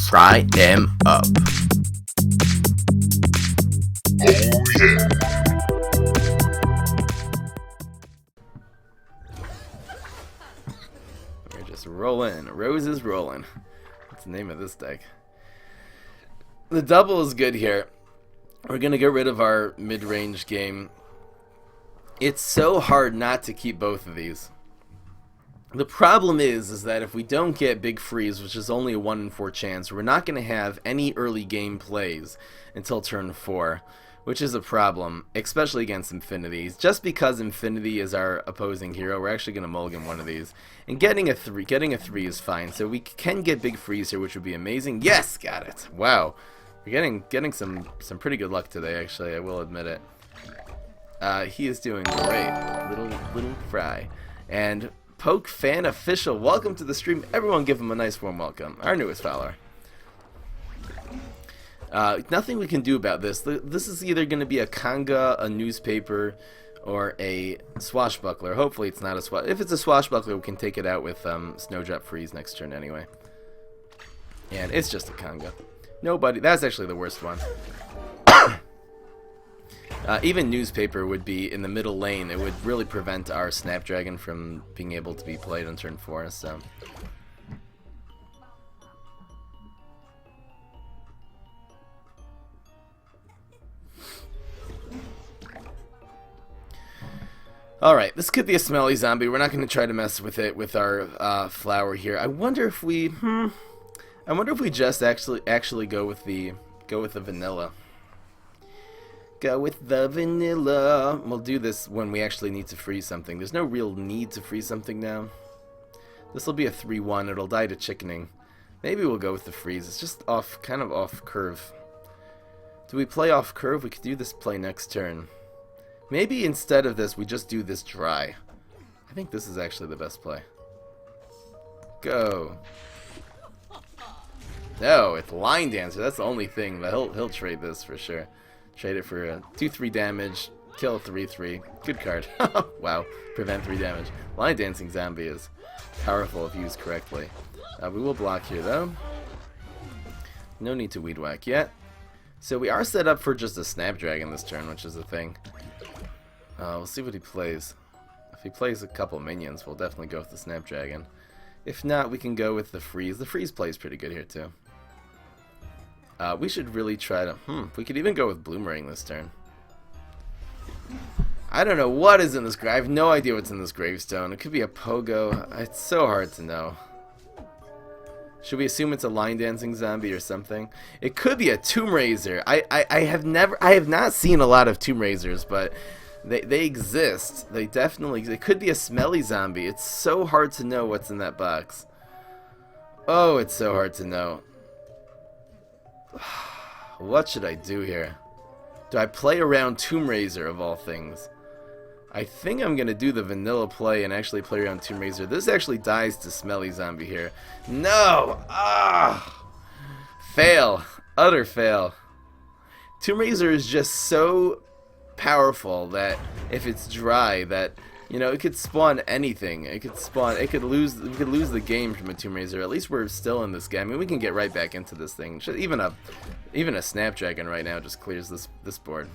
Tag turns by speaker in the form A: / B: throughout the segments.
A: fry them up.
B: Oh yeah.
A: We're just rolling. Roses rolling. What's the name of this deck? The double is good here. We're going to get rid of our mid-range game. It's so hard not to keep both of these. The problem is that if we don't get big freeze, which is only a 1 in 4 chance, we're not going to have any early game plays until turn 4, which is a problem, especially against Infinity. Just because Infinity is our opposing hero, we're actually going to mulligan one of these. And getting a 3 is fine, so we can get big freeze here, which would be amazing. Yes, got it. Wow. We're getting some pretty good luck today, actually, I will admit it. He is doing great. Little Fry. And Poke Fan Official, welcome to the stream. Everyone give him a nice warm welcome. Our newest follower. Nothing we can do about this. This is either going to be a Kanga, a newspaper, or a swashbuckler. Hopefully it's not a swashbuckler. If it's a swashbuckler, we can take it out with Snowdrop Freeze next turn anyway. And it's just a Kanga. Nobody. That's actually the worst one. Even newspaper would be in the middle lane. It would really prevent our Snapdragon from being able to be played on turn 4. So. Alright, this could be a smelly zombie. We're not going to try to mess with it with our flower here. I wonder if we just actually go with the vanilla. Go with the vanilla. We'll do this when we actually need to freeze something. There's no real need to freeze something now. This will be a 3-1. It'll die to chickening. Maybe we'll go with the freeze. It's just kind of off curve. Do we play off curve? We could do this play next turn. Maybe instead of this, we just do this dry. I think this is actually the best play. Go. No, it's Line Dancer. That's the only thing. But he'll trade this for sure. Trade it for a 2-3 damage, kill a 3-3. Good card. Wow. Prevent 3 damage. Line Dancing Zombie is powerful if used correctly. We will block here though. No need to Weed Whack yet. So we are set up for just a Snapdragon this turn, which is the thing. We'll see what he plays. If he plays a couple minions, we'll definitely go with the Snapdragon. If not, we can go with the Freeze. The Freeze plays pretty good here too. We should really try to... we could even go with Bloomerang this turn. I don't know what is in this grave. I have no idea what's in this gravestone. It could be a Pogo. It's so hard to know. Should we assume it's a Line Dancing Zombie or something? It could be a Tomb Raiser. I have not seen a lot of Tomb Raisers, but they exist. They definitely exist. It could be a Smelly Zombie. It's so hard to know what's in that box. Oh, it's so hard to know. What should I do here? Do I play around Tomb Raiser of all things? I think I'm gonna do the vanilla play and actually play around Tomb Raiser. This actually dies to Smelly Zombie here. No! Ah! Fail. Utter fail. Tomb Raiser is just so powerful that if it's dry, that it could spawn anything. It could lose the game from a Tomb Raiser. At least we're still in this game. I mean, we can get right back into this thing. Even a Snapdragon right now just clears this board.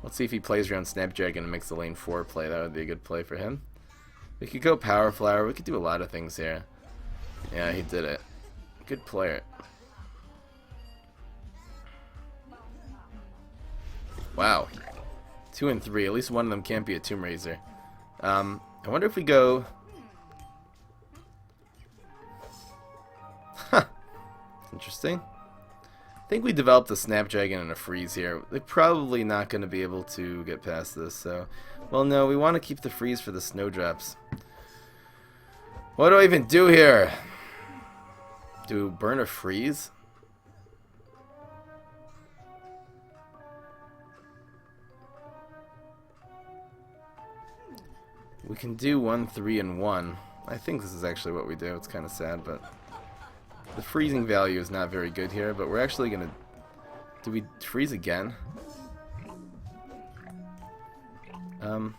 A: Let's see if he plays around Snapdragon and makes the lane 4 play. That would be a good play for him. We could go Power Flower. We could do a lot of things here. Yeah, he did it. Good player. Wow. 2 and 3. At least one of them can't be a Tomb Raiser. I wonder if we go... Huh. Interesting. I think we developed a Snapdragon and a Freeze here. They're probably not going to be able to get past this, so... Well, no, we want to keep the Freeze for the Snowdrops. What do I even do here? Do burn a Freeze? We can do 1, 3, and 1. I think this is actually what we do. It's kind of sad, but the freezing value is not very good here. But we're actually gonna... Do we freeze again? I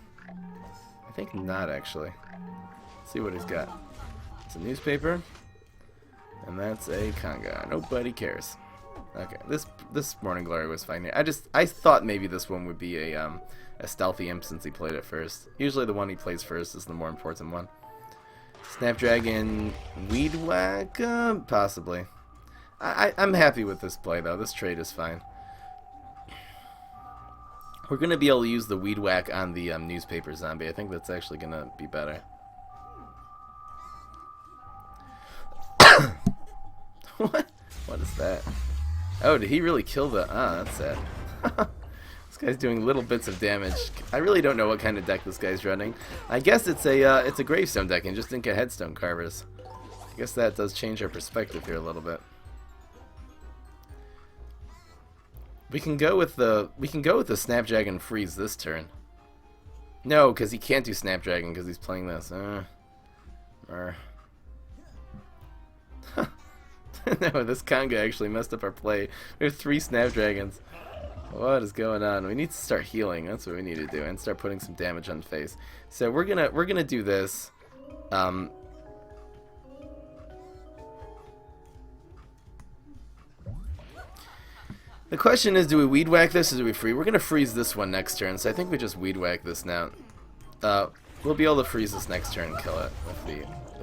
A: think not actually. Let's see what he's got. It's a newspaper. And that's a Conga. Nobody cares. Okay, this Morning Glory was fine. I thought maybe this one would be a stealthy imp since he played it first. Usually the one he plays first is the more important one. Snapdragon Weed Whack? Possibly. I'm happy with this play though. This trade is fine. We're going to be able to use the Weed Whack on the newspaper zombie. I think that's actually going to be better. What? What is that? Oh, did he really kill the... Ah, that's sad. This guy's doing little bits of damage. I really don't know what kind of deck this guy's running. I guess it's a gravestone deck and just didn't get headstone carvers. I guess that does change our perspective here a little bit. We can go with the Snapdragon Freeze this turn. No, because he can't do Snapdragon because he's playing this. No, this Conga actually messed up our play. We have 3 Snapdragons. What is going on? We need to start healing. That's what we need to do, and start putting some damage on the face. So we're gonna do this. The question is, do we Weed Whack this or do we freeze? We're gonna freeze this one next turn, so I think we just Weed Whack this now. We'll be able to freeze this next turn and kill it with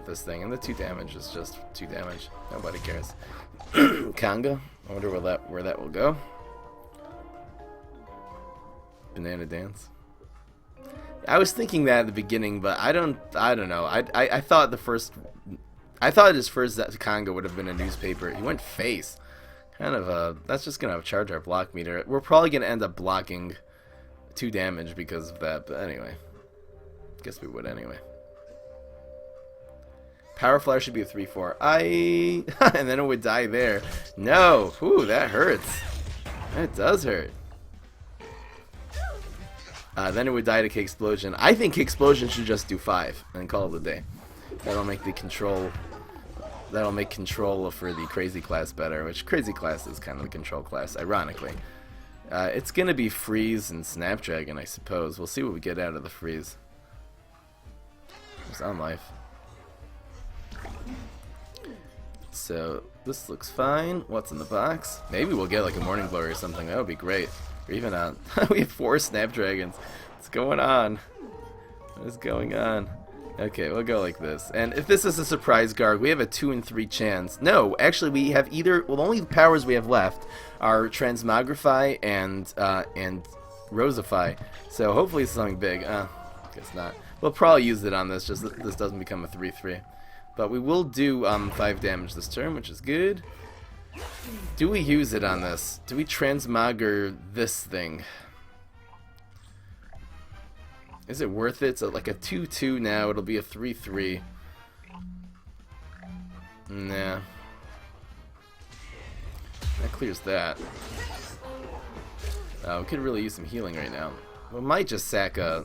A: this thing, and the 2 damage is just 2 damage. Nobody cares. Conga. I wonder where that will go. Banana Dance. I was thinking that at the beginning, but I don't know. I thought his first Conga would have been a newspaper. He went face. Kind of that's just gonna charge our block meter. We're probably gonna end up blocking 2 damage because of that, but anyway. Guess we would anyway. Power Flash should be a 3-4. And then it would die there. No! Ooh, that hurts. That does hurt. Then it would die to Kick Explosion. I think Kick Explosion should just do 5 and call it a day. That'll make the control for the Crazy class better, which Crazy class is kind of the control class, ironically. It's gonna be Freeze and Snapdragon, I suppose. We'll see what we get out of the Freeze. It's on life. So this looks fine. What's in the box? Maybe we'll get like a Morning Glory or something. That would be great. Or even on. We have 4 Snapdragons. What's going on? What is going on? Okay, we'll go like this. And if this is a surprise guard, we have a 2 in 3 chance. No, actually we have either. Well, the only powers we have left are Transmogrify and Rosify. So hopefully it's something big. Guess not. We'll probably use it on this. Just that this doesn't become a 3-3. But we will do 5 damage this turn, which is good. Do we use it on this? Do we transmogger this thing? Is it worth it? So like a 2-2 now, it'll be a 3-3. Nah. That clears that. We could really use some healing right now. We might just sack a...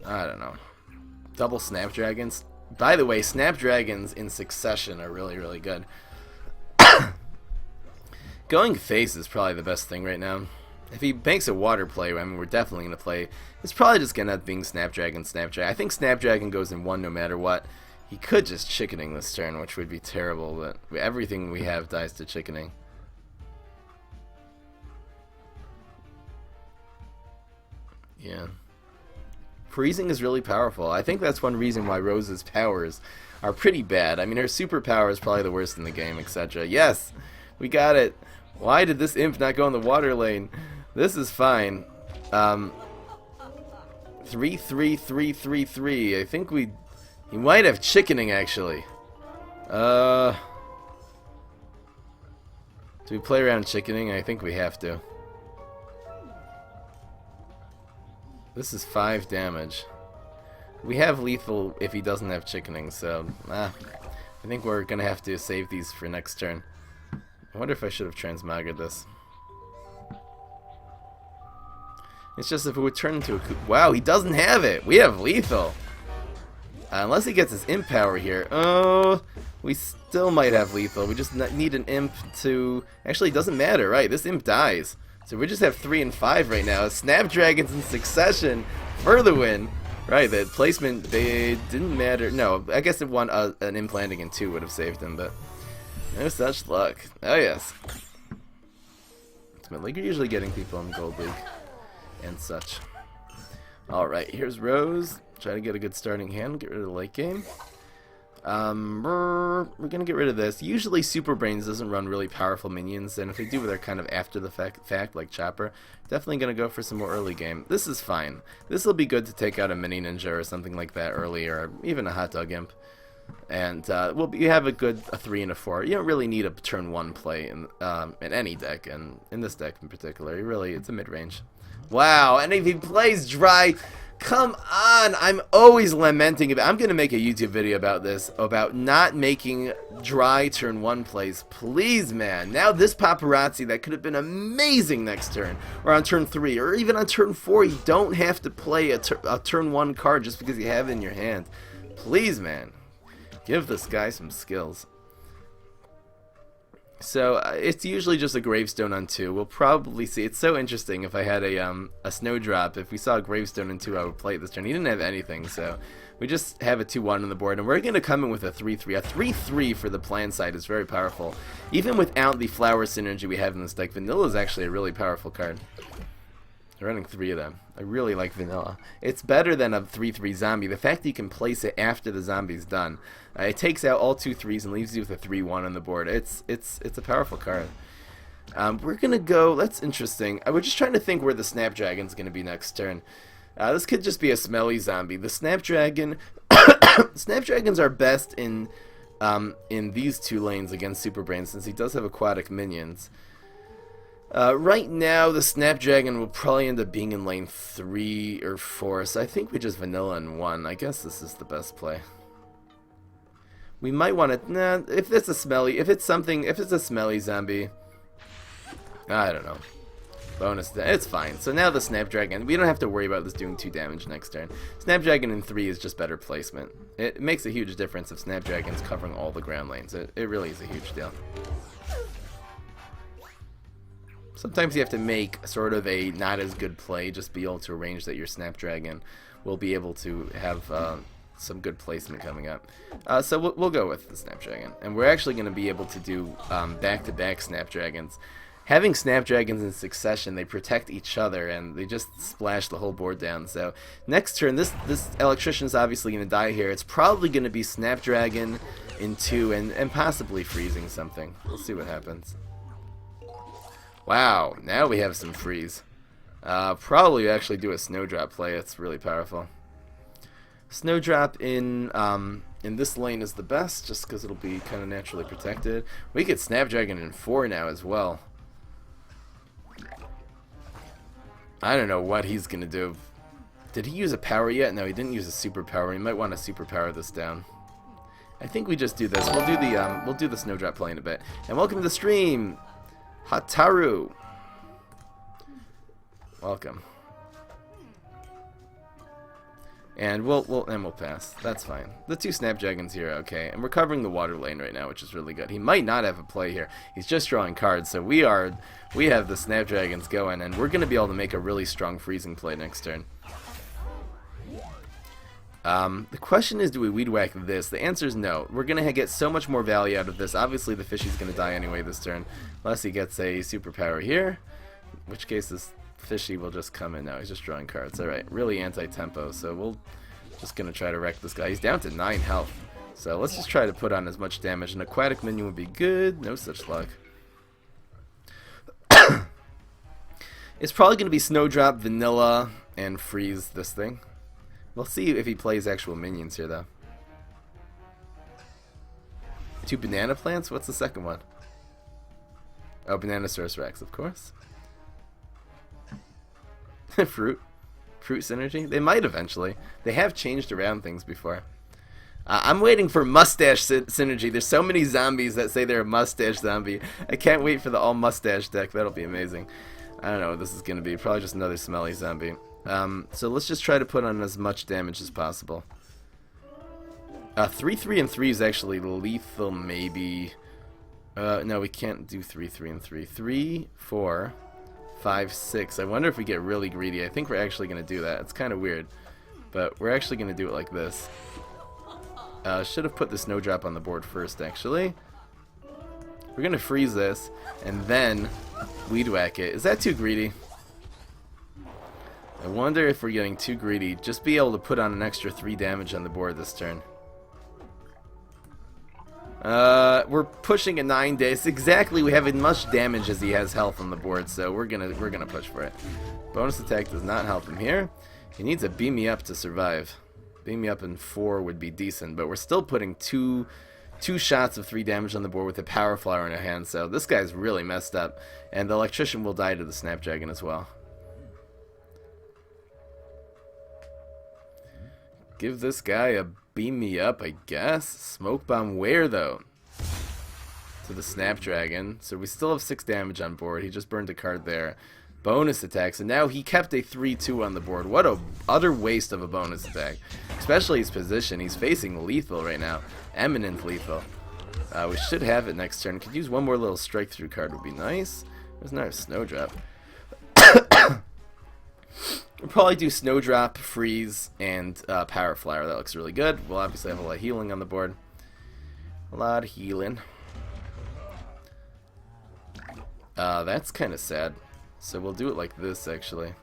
A: I don't know. Double Snapdragons. By the way, Snapdragons in succession are really, really good. Going face is probably the best thing right now. If he banks a water play, I mean, we're definitely going to play. It's probably just going to end up being Snapdragon. I think Snapdragon goes in 1 no matter what. He could just chickening this turn, which would be terrible, but everything we have dies to chickening. Yeah. Freezing is really powerful. I think that's one reason why Rose's powers are pretty bad. I mean, her superpower is probably the worst in the game, etc. Yes! We got it! Why did this imp not go in the water lane? This is fine. 3-3-3-3-3. I think he might have chickening, actually. Do we play around chickening? I think we have to. This is 5 damage. We have lethal if he doesn't have chickening, so I think we're gonna have to save these for next turn. I wonder if I should have transmoggered this. It's just if it would turn into a wow, he doesn't have it! We have lethal! Unless he gets his imp power here. Oh, we still might have lethal. We just need an imp to... Actually, it doesn't matter, right? This imp dies. So we just have 3 and 5 right now. Snapdragons in succession for the win. Right, the placement, they didn't matter. No, I guess if an imp landing in 2 would have saved him, but No such luck. Oh yes. Ultimate League, you're usually getting people in Gold League and such. Alright, here's Rose. Try to get a good starting hand, get rid of the late game. We're gonna get rid of this. Usually Super Brains doesn't run really powerful minions, and if they do, they're kind of after the fact like Chopper. Definitely gonna go for some more early game. This is fine. This will be good to take out a mini ninja or something like that early, or even a hot dog imp. And you have a 3 and a 4. You don't really need a turn 1 play in any deck, and in this deck in particular, it's a mid-range. Wow, and if he plays dry, come on! I'm always lamenting about. I'm gonna make a YouTube video about this, about not making dry turn 1 plays. Please, man. Now this paparazzi that could have been amazing next turn, or on turn 3, or even on turn 4. You don't have to play a turn 1 card just because you have it in your hand. Please, man. Give this guy some skills. So it's usually just a gravestone on 2. We'll probably see. It's so interesting. If I had a snowdrop, if we saw a gravestone on 2, I would play it this turn. He didn't have anything, so we just have a 2-1 on the board, and we're going to come in with a 3-3. A 3-3 for the plan side is very powerful. Even without the flower synergy we have in this deck, Vanilla is actually a really powerful card. They're running 3 of them. I really like Vanilla. It's better than a 3-3 zombie. The fact that you can place it after the zombie's done, it takes out all 2 3s and leaves you with a 3-1 on the board. It's a powerful card. We're gonna go. That's interesting. We're just trying to think where the Snapdragon's gonna be next turn. This could just be a smelly zombie. The Snapdragon. Snapdragons are best in these 2 lanes against Super Brain, since he does have aquatic minions. Right now, the Snapdragon will probably end up being in lane 3 or 4, so I think we just vanilla in 1. I guess this is the best play. We might want to, if it's a smelly zombie, I don't know. Bonus, it's fine. So now the Snapdragon, we don't have to worry about this doing 2 damage next turn. Snapdragon in 3 is just better placement. It makes a huge difference if Snapdragon's covering all the ground lanes. It really is a huge deal. Sometimes you have to make sort of a not as good play, just be able to arrange that your Snapdragon will be able to have some good placement coming up. So we'll go with the Snapdragon. And we're actually going to be able to do back-to-back Snapdragons. Having Snapdragons in succession, they protect each other, and they just splash the whole board down. So next turn, this Electrician's obviously going to die here. It's probably going to be Snapdragon in 2 and possibly freezing something. We'll see what happens. Wow, now we have some freeze. Probably actually do a Snowdrop play. It's really powerful. Snowdrop in this lane is the best, just because it'll be kind of naturally protected. We get Snapdragon in 4 now as well. I don't know what he's gonna do. Did he use a power yet? No, he didn't use a superpower. He might want to superpower this down. I think we just do this. We'll do the Snowdrop play in a bit. And welcome to the stream, Hataru. Welcome. And we'll pass. That's fine. The 2 Snapdragons here are okay. And we're covering the water lane right now, which is really good. He might not have a play here. He's just drawing cards. So we have the Snapdragons going, and we're going to be able to make a really strong freezing play next turn. The question is, do we weed whack this? The answer is no. We're going to get so much more value out of this. Obviously, the fishy's going to die anyway this turn, unless he gets a superpower here, in which case this fishy will just come in now. He's just drawing cards. Alright, really anti-tempo, so we'll just going to try to wreck this guy. He's down to 9 health, so let's just try to put on as much damage. An aquatic minion would be good. No such luck. It's probably going to be Snowdrop, Vanilla, and freeze this thing. We'll see if he plays actual minions here, though. 2 banana plants? What's the second one? Oh, Bananosaurus Rex, of course. Fruit synergy? They might eventually. They have changed around things before. I'm waiting for mustache synergy. There's so many zombies that say they're a mustache zombie. I can't wait for the all mustache deck. That'll be amazing. I don't know what this is going to be. Probably just another smelly zombie. So let's just try to put on as much damage as possible. 3, 3, and 3 is actually lethal, maybe. No, we can't do 3, 3, and 3. 3, 4, 5, 6. I wonder if we get really greedy. I think we're actually going to do that. It's kind of weird, but we're actually going to do it like this. Should have put the Snowdrop on the board first, actually. We're going to freeze this and then Weed Whack it. Is that too greedy? I wonder if we're getting too greedy. Just be able to put on an extra 3 damage on the board this turn. We're pushing a 9 days. Exactly, we have as much damage as he has health on the board, so we're gonna push for it. Bonus attack does not help him here. He needs a beam me up to survive. Beam me up in 4 would be decent, but we're still putting two shots of 3 damage on the board with a power flower in our hand, so this guy's really messed up. And the electrician will die to the Snapdragon as well. Give this guy a beam me up, I guess. Smoke bomb where though? To the Snapdragon. So we still have 6 damage on board. He just burned a card there. Bonus attack. So now he kept a 3-2 on the board. What a utter waste of a bonus attack. Especially his position. He's facing lethal right now. Eminent lethal. We should have it next turn. Could use one more little strike through card would be nice. There's not a Snowdrop. We'll probably do Snowdrop, Freeze, and Power Flower. That looks really good. We'll obviously have a lot of healing on the board. A lot of healing. That's kind of sad. So we'll do it like this, actually.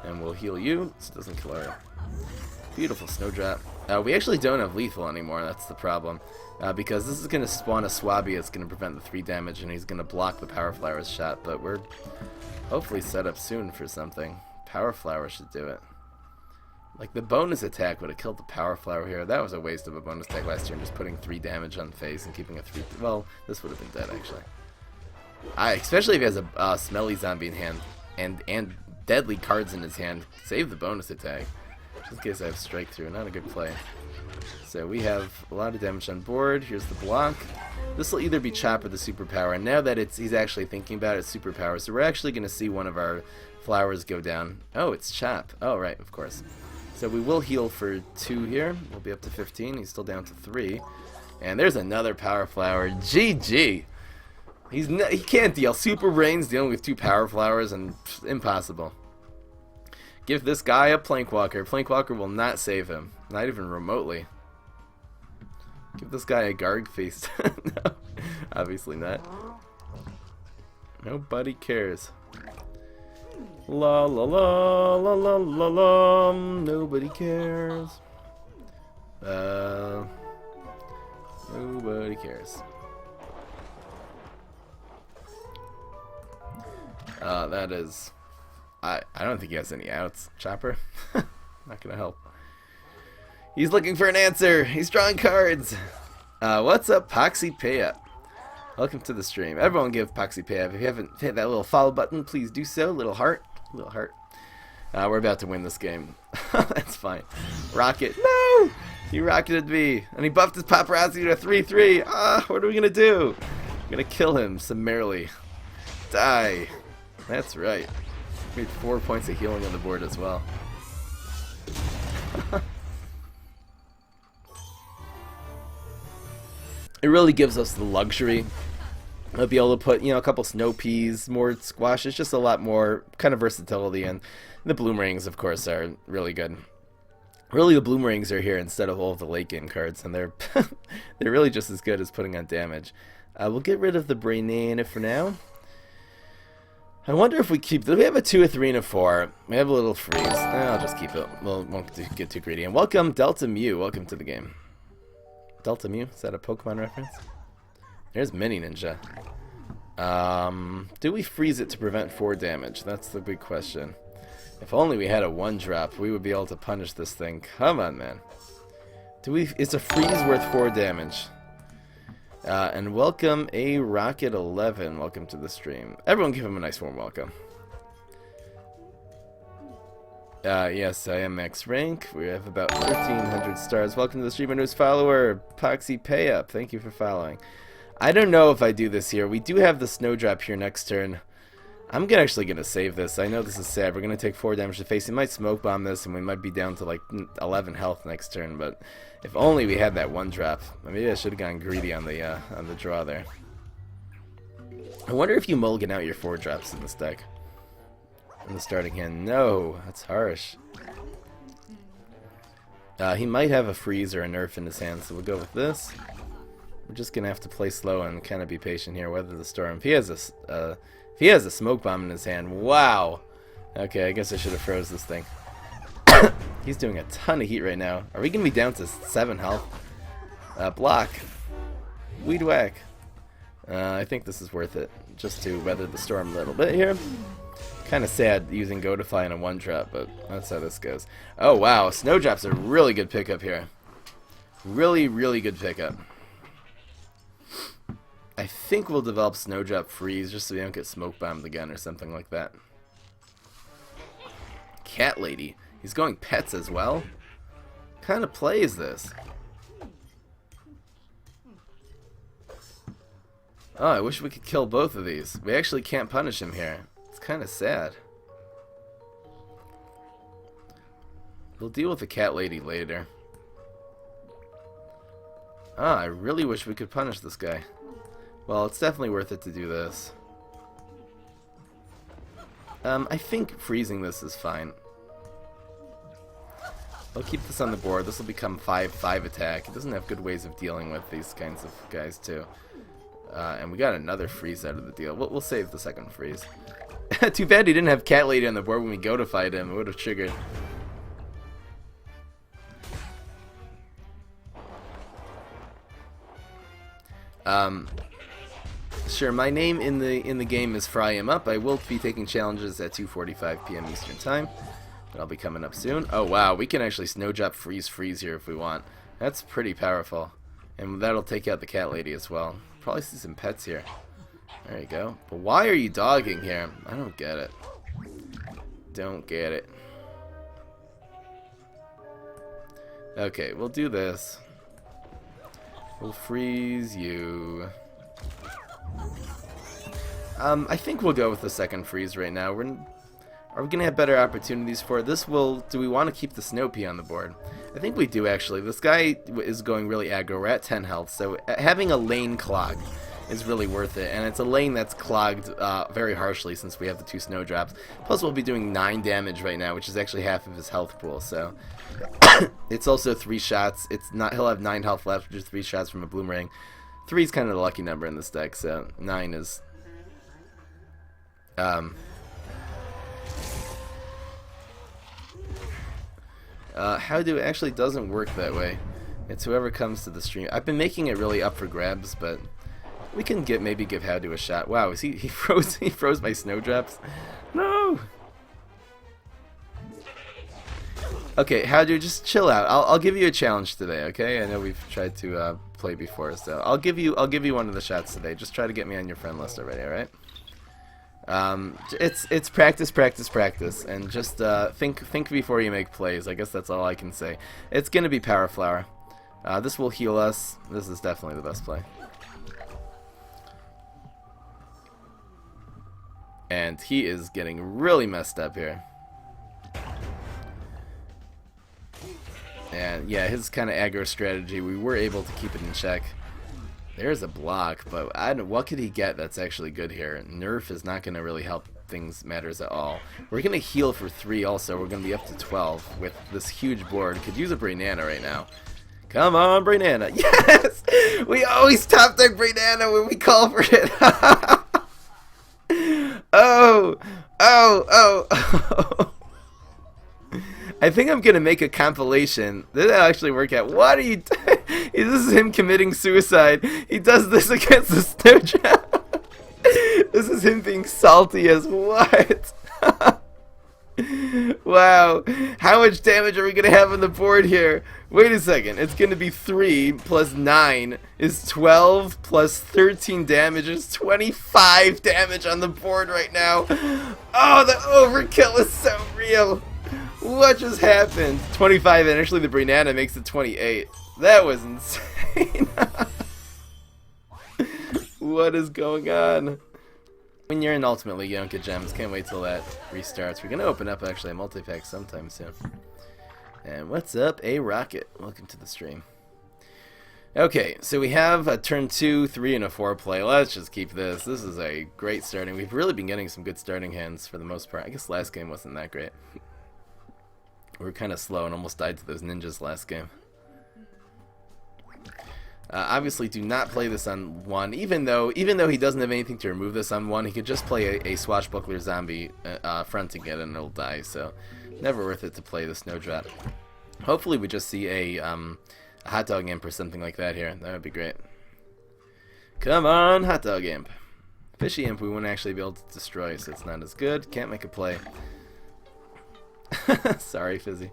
A: And we'll heal you. This doesn't kill our beautiful Snowdrop. We actually don't have lethal anymore. That's the problem. Because this is going to spawn a Swabby that's going to prevent the 3 damage, and he's going to block the Power Flower's shot. But we're hopefully set up soon for something. Power Flower should do it. Like, the bonus attack would have killed the Power Flower here. That was a waste of a bonus attack last turn, just putting 3 damage on face and keeping a 3... Well, this would have been dead, actually. Especially if he has a smelly zombie in hand and deadly cards in his hand. Save the bonus attack. Just in case I have strike through. Not a good play. So we have a lot of damage on board. Here's the block. This will either be Chop or the superpower. And now that he's actually thinking about it, superpower. So we're actually going to see one of our flowers go down. Oh, it's Chop. Oh, right, of course. So we will heal for 2 here. We'll be up to 15. He's still down to 3. And there's another power flower. GG. He can't deal. Super Brains dealing with 2 power flowers, and impossible. Give this guy a Plankwalker. Plankwalker will not save him. Not even remotely. Give this guy a Garg Feast. No, obviously not. Nobody cares. La la la la la la la. Nobody cares. Nobody cares. That is... I don't think he has any outs. Chopper? Not gonna help. He's looking for an answer. He's drawing cards. What's up, Poxy Payup? Welcome to the stream. Everyone give Poxy Payup. If you haven't hit that little follow button, please do so. Little heart. Little heart. We're about to win this game. That's fine. Rocket. No! He rocketed me. And he buffed his paparazzi to a 3-3. What are we gonna do? We're gonna kill him summarily. Die. That's right. We had 4 points of healing on the board as well. It really gives us the luxury of be able to put, a couple snow peas, more squashes, just a lot more kind of versatility. And the bloomerangs, of course, are really good. Really, the bloomerangs are here instead of all of the late game cards, and they're they're really just as good as putting on damage. We'll get rid of the Brainana for now. I wonder if we keep... We have a 2, a 3, and a 4. We have a little freeze. I'll just keep it. Won't get too greedy. And welcome, Delta Mew. Welcome to the game. Delta Mew? Is that a Pokemon reference? There's Mini Ninja. Do we freeze it to prevent 4 damage? That's the big question. If only we had a 1-drop, we would be able to punish this thing. Come on, man. Is a freeze worth 4 damage? And welcome a Rocket 11. Welcome to the stream. Everyone give him a nice warm welcome. Yes, I am max rank. We have about 1,300 stars. Welcome to the stream, our newest follower, Poxy Payup. Thank you for following. I don't know if I do this here. We do have the Snowdrop here next turn. I'm actually going to save this. I know this is sad. We're going to take 4 damage to face. He might smoke bomb this, and we might be down to like 11 health next turn. But if only we had that 1-drop. Maybe I should have gone greedy on the draw there. I wonder if you mulligan out your 4-drops in this deck. In the starting hand. No, that's harsh. He might have a freeze or a nerf in his hand, so we'll go with this. We're just gonna have to play slow and kind of be patient here, weather the storm. If he has a smoke bomb in his hand, wow. Okay, I guess I should have froze this thing. He's doing a ton of heat right now. Are we gonna be down to 7 health? Block. Weed whack. I think this is worth it, just to weather the storm a little bit here. Kind of sad using Go to Fly in a 1-drop, but that's how this goes. Oh wow, Snowdrop's a really good pickup here. Really, really good pickup. I think we'll develop Snowdrop Freeze just so we don't get smoke bombed again or something like that. Cat Lady. He's going pets as well? What kind of play is this? Oh, I wish we could kill both of these. We actually can't punish him here. It's kind of sad. We'll deal with the Cat Lady later. Ah, I really wish we could punish this guy. Well, it's definitely worth it to do this. I think freezing this is fine. I'll keep this on the board. This will become 5/5 attack. It doesn't have good ways of dealing with these kinds of guys too. And we got another freeze out of the deal. We'll save the second freeze. Too bad he didn't have Cat Lady on the board when we go to fight him. It would have triggered. Sure, my name in the game is Fry Him Up. I will be taking challenges at 2:45 p.m. Eastern Time. I'll be coming up soon. Oh wow, we can actually Snowdrop freeze here if we want. That's pretty powerful. And that'll take out the Cat Lady as well. Probably see some pets here. There you go. But why are you dogging here? I don't get it. Don't get it. Okay, we'll do this. We'll freeze you. I think we'll go with the second freeze right now. Are we going to have better opportunities for it? Do we want to keep the Snow Pea on the board? I think we do actually. This guy is going really aggro. We're at 10 health, so having a lane clogged is really worth it. And it's a lane that's clogged very harshly since we have the 2 Snowdrops. Plus we'll be doing 9 damage right now, which is actually half of his health pool, so... It's also 3 shots. He'll have 9 health left, just 3 shots from a Bloomerang. 3 is kind of the lucky number in this deck, so 9 is... How do it actually doesn't work that way. It's whoever comes to the stream. I've been making it really up for grabs, but we can maybe give How Do a shot. Wow, he froze my Snowdrops? No! Okay, How Do, just chill out. I'll give you a challenge today, okay? I know we've tried to play before, so I'll give you one of the shots today. Just try to get me on your friend list already, alright? It's practice, and just think before you make plays. I guess that's all I can say. It's gonna be Power Flower. This will heal us. This is definitely the best play. And he is getting really messed up here. And yeah, his kind of aggro strategy, we were able to keep it in check. There's a block, but what could he get that's actually good here? Nerf is not going to really help things matters at all. We're going to heal for 3 also. We're going to be up to 12 with this huge board. Could use a Brainana right now. Come on, Brainana. Yes! We always top deck Brainana when we call for it. Oh! I think I'm going to make a compilation. Did that actually work out? What are you doing? This is him committing suicide. He does this against the Snowdrop. This is him being salty as what? Wow. How much damage are we going to have on the board here? Wait a second. It's going to be 3 plus 9 is 12 plus 13 damage is 25 damage on the board right now. Oh, the overkill is so real. What just happened? 25 and actually the Brainana makes it 28. That was insane. What is going on? When you're in Ultimate League, you don't get gems. Can't wait till that restarts. We're going to open up actually a multi-pack sometime soon. And what's up, A Rocket? Welcome to the stream. Okay, so we have a turn 2, 3, and a 4 play. Let's just keep this. This is a great starting. We've really been getting some good starting hands for the most part. I guess last game wasn't that great. We were kind of slow and almost died to those ninjas last game. Obviously, do not play this on 1. Even though he doesn't have anything to remove this on 1, he could just play a swashbuckler zombie fronting it and it'll die. So, never worth it to play the snowdrop. Hopefully, we just see a hot dog imp or something like that here. That would be great. Come on, hot dog imp. Fishy imp we wouldn't actually be able to destroy, so it's not as good. Can't make a play. Sorry, Fizzy.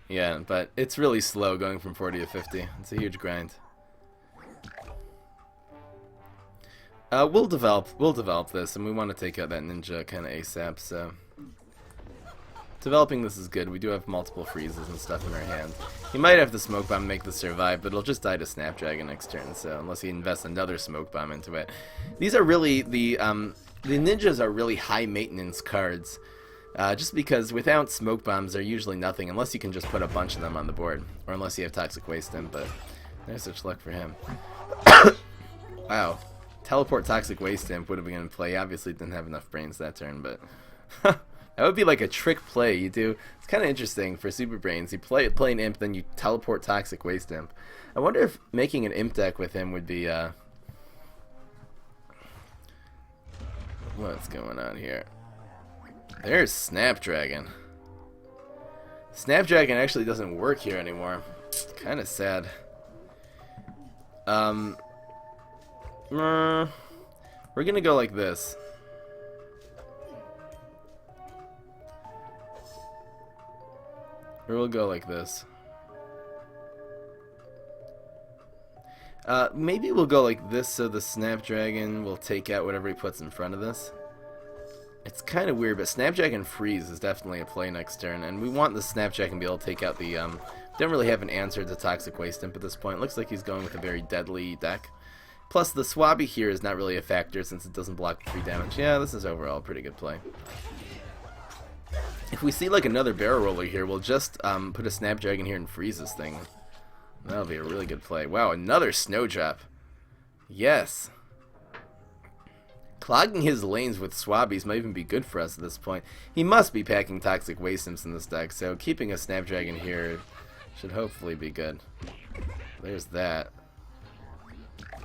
A: Yeah, but it's really slow going from 40 to 50. It's a huge grind. We'll develop this, and we want to take out that ninja kind of ASAP, so developing this is good. We do have multiple freezes and stuff in our hand. He might have the smoke bomb to make this survive, but it'll just die to Snapdragon next turn, so unless he invests another smoke bomb into it. These are really the ninjas are really high maintenance cards. Just because without smoke bombs they're usually nothing unless you can just put a bunch of them on the board, or unless you have toxic waste in, but there's such luck for him. Wow. Teleport toxic waste imp would have been in play. Obviously didn't have enough brains that turn, but that would be like a trick play you do. It's kind of interesting for super brains. You play an imp, then you teleport toxic waste imp. I wonder if making an imp deck with him would be what's going on here? There's Snapdragon. Snapdragon actually doesn't work here anymore. Kind of sad. We're gonna go like this. Or we'll go like this. Maybe we'll go like this so the Snapdragon will take out whatever he puts in front of this. It's kind of weird, but Snapdragon Freeze is definitely a play next turn, and we want the Snapdragon to be able to take out the, don't really have an answer to Toxic Waste Imp at this point. Looks like he's going with a very deadly deck. Plus, the Swabby here is not really a factor since it doesn't block the 3 damage. Yeah, this is overall a pretty good play. If we see like another barrel roller here, we'll just put a Snapdragon here and freeze this thing. That'll be a really good play. Wow, another Snowdrop. Yes. Clogging his lanes with Swabbies might even be good for us at this point. He must be packing Toxic Waste Imps in this deck, so keeping a Snapdragon here should hopefully be good. There's that.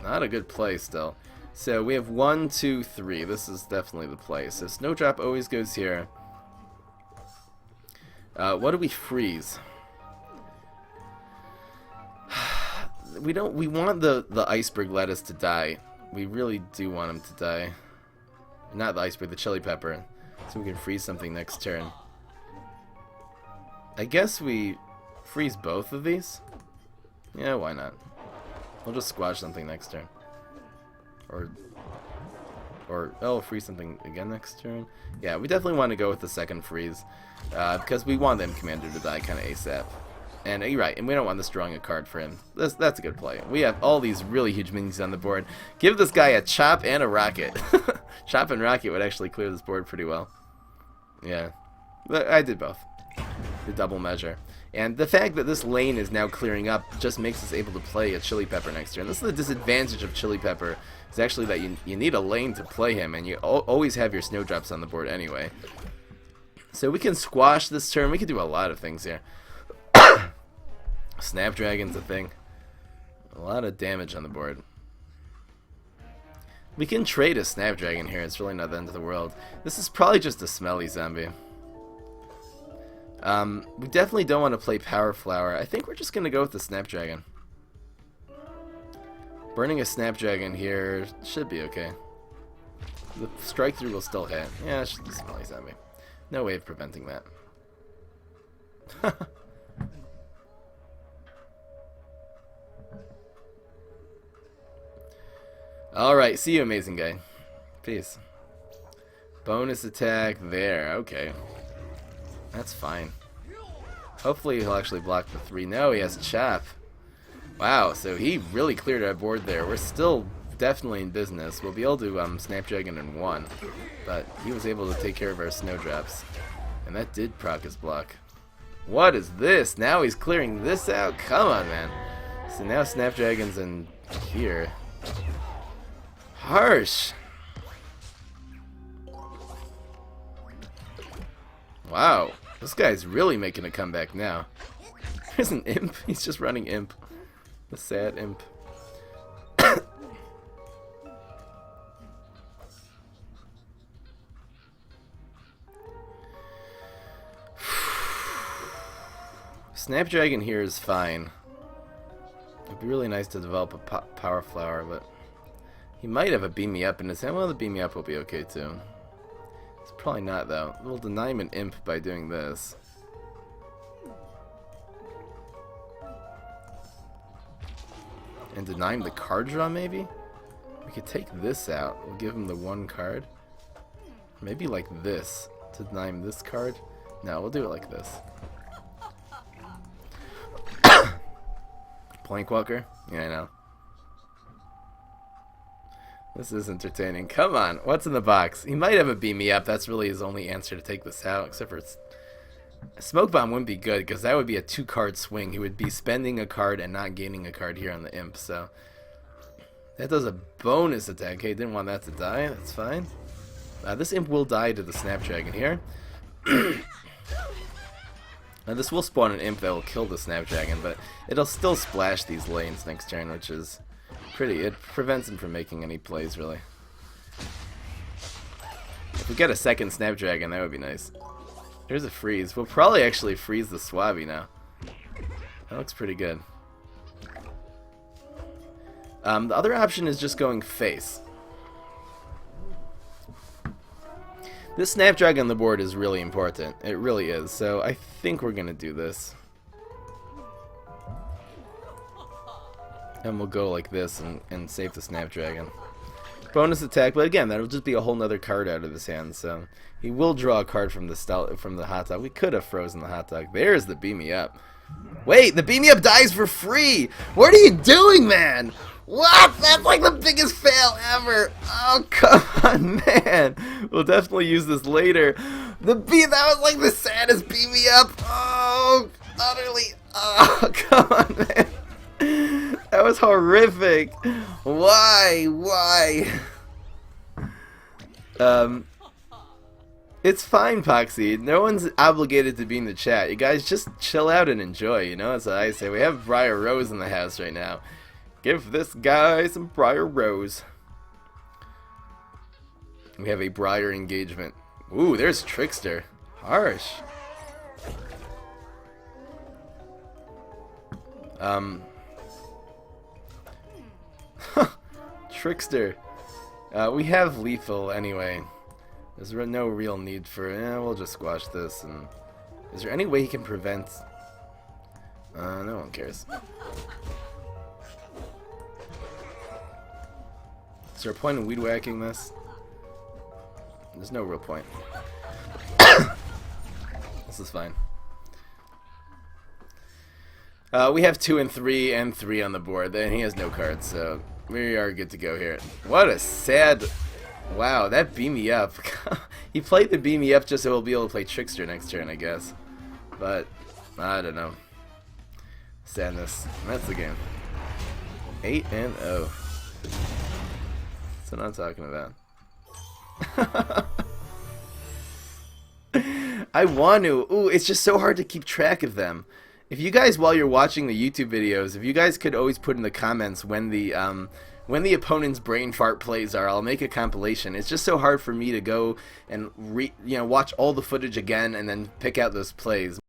A: Not a good play still. So we have 1, 2, 3. This is definitely the play. So Snowdrop always goes here. What do we freeze? We want the iceberg lettuce to die. We really do want him to die. Not the iceberg, the chili pepper. So we can freeze something next turn. I guess we freeze both of these? Yeah, why not? We'll just squash something next turn. Or oh, freeze something again next turn. Yeah, we definitely want to go with the second freeze. Because we want the Imp Commander to die kind of ASAP. And you're right, and we don't want this drawing a card for him. That's a good play. We have all these really huge minions on the board. Give this guy a chop and a rocket. Chop and rocket would actually clear this board pretty well. Yeah, but I did both. The double measure. And the fact that this lane is now clearing up just makes us able to play a Chili Pepper next turn. This is the disadvantage of Chili Pepper, is actually that you need a lane to play him, and you always have your Snowdrops on the board anyway. So we can squash this turn. We can do a lot of things here. Snapdragon's a thing. A lot of damage on the board. We can trade a Snapdragon here. It's really not the end of the world. This is probably just a smelly zombie. We definitely don't want to play Power Flower. I think we're just going to go with the Snapdragon. Burning a Snapdragon here should be okay. The strike through will still hit. Yeah, it's just a smelly zombie. No way of preventing that. Alright, see you, amazing guy. Peace. Bonus attack there. Okay. That's fine. Hopefully he'll actually block the 3. No, he has Chop. Wow, so he really cleared our board there. We're still definitely in business. We'll be able to Snapdragon in 1. But he was able to take care of our Snowdrops. And that did proc his block. What is this? Now he's clearing this out? Come on, man. So now Snapdragon's in here. Harsh. Wow, this guy's really making a comeback now. There's an imp. He's just running imp. The sad imp. Snapdragon here is fine. It'd be really nice to develop a power flower, but he might have a beam me up in his hand. Well, the beam me up will be okay too. It's probably not though. We'll deny him an imp by doing this. And deny him the card draw maybe? We could take this out. We'll give him the one card. Maybe like this to deny him this card. No, we'll do it like this. Plankwalker? Yeah, I know. This is entertaining. Come on, what's in the box? He might have a beam me up. That's really his only answer to take this out, except for it's... Smoke Bomb wouldn't be good, because that would be a 2-card swing. He would be spending a card and not gaining a card here on the imp, so... That does a bonus attack. Hey, didn't want that to die. That's fine. This imp will die to the Snapdragon here. Now this will spawn an imp that will kill the Snapdragon, but it'll still splash these lanes next turn, which is pretty. It prevents him from making any plays, really. If we get a second Snapdragon, that would be nice. Here's a freeze. We'll probably actually freeze the Swabby now. That looks pretty good. The other option is just going face. This Snapdragon on the board is really important. It really is. So I think we're going to do this. And we'll go like this and save the Snapdragon. Bonus attack, but again, that'll just be a whole nother card out of his hand. So he will draw a card from the hot dog. We could have frozen the hot dog. There's the beam me up. Wait, the beam me up dies for free. What are you doing, man? What? That's like the biggest fail ever. Oh, come on, man. We'll definitely use this later. That was like the saddest beam me up. Oh, utterly. Oh, come on, man. That was horrific. Why? It's fine, Poxy. No one's obligated to be in the chat. You guys just chill out and enjoy, you know? That's what I say. We have Briar Rose in the house right now. Give this guy some Briar Rose. We have a Briar engagement. Ooh, there's Trickster. Harsh. Trickster. We have lethal anyway. There's no real need for it. We'll just squash this. And is there any way he can prevent? No one cares. Is there a point in weed whacking this? There's no real point. This is fine. We have 2 and 3 and 3 on the board. Then he has no cards, so we are good to go here. What a sad... Wow, that beam me up. He played the beam me up just so he'll be able to play Trickster next turn, I guess. But, I don't know. Sadness. That's the game. 8 and 0. That's what I'm talking about. I want to. Ooh, it's just so hard to keep track of them. If you guys, while you're watching the YouTube videos, if you guys could always put in the comments when the opponent's brain fart plays are, I'll make a compilation. It's just so hard for me to go and watch all the footage again and then pick out those plays.